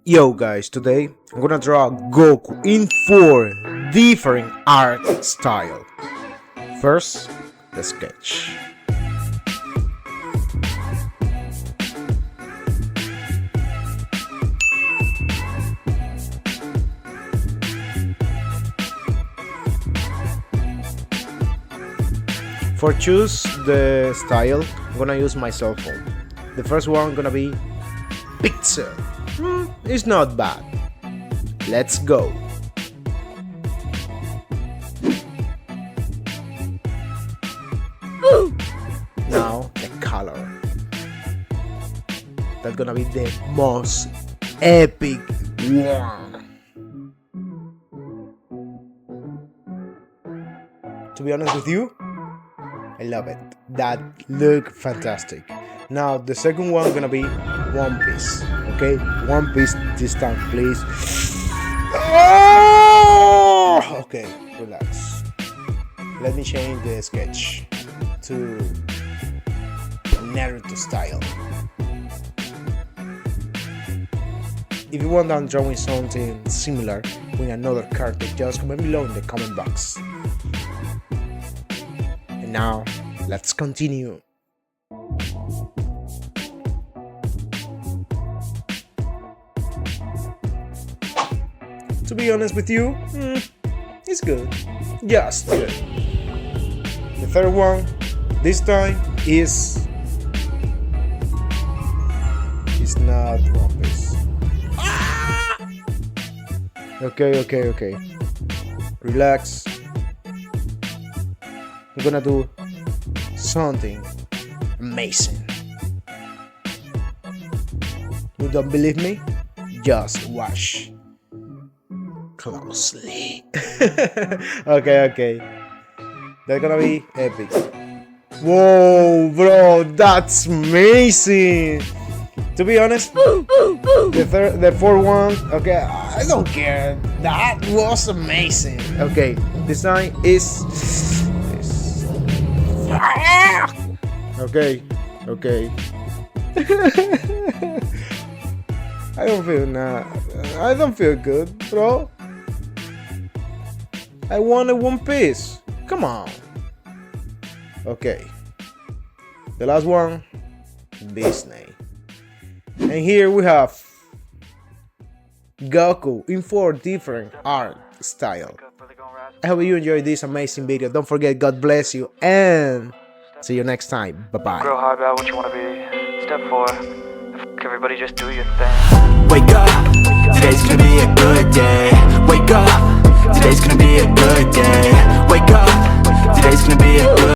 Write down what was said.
Yo guys, today I'm gonna draw Goku in 4 different art style. First, the sketch. For choose the style, I'm gonna use my cell phone. The first one gonna be pixel. It's not bad. Let's go. Now the color. That's gonna be the most epic one. To be honest with you, I love it. That look fantastic. Now the second one gonna be One Piece. Okay, One Piece this time, please. Oh! Okay, relax. Let me change the sketch to Naruto style. If you want I'm drawing something similar with another character, just comment below in the comment box. And now, let's continue. To be honest with you, it's good. Just good. The third one, this time, is not One Piece. Okay. Relax. I'm gonna do something amazing. You don't believe me? Just watch closely. Okay. That's gonna be epic. Whoa, bro, that's amazing. To be honest, the fourth one, okay, I don't care. That was amazing. Okay, design is this. Okay. I don't feel good, bro. I wanted One Piece. Come on. Okay. The last one, Disney. And here we have Goku in 4 different art style. I hope you enjoyed this amazing video. Don't forget, God bless you, and see you next time. Bye-bye. Grow hard about what you want to be. Step 4. Everybody just do your thing. Wake up, today's gonna be a good day. Wake up, today's gonna be a good day.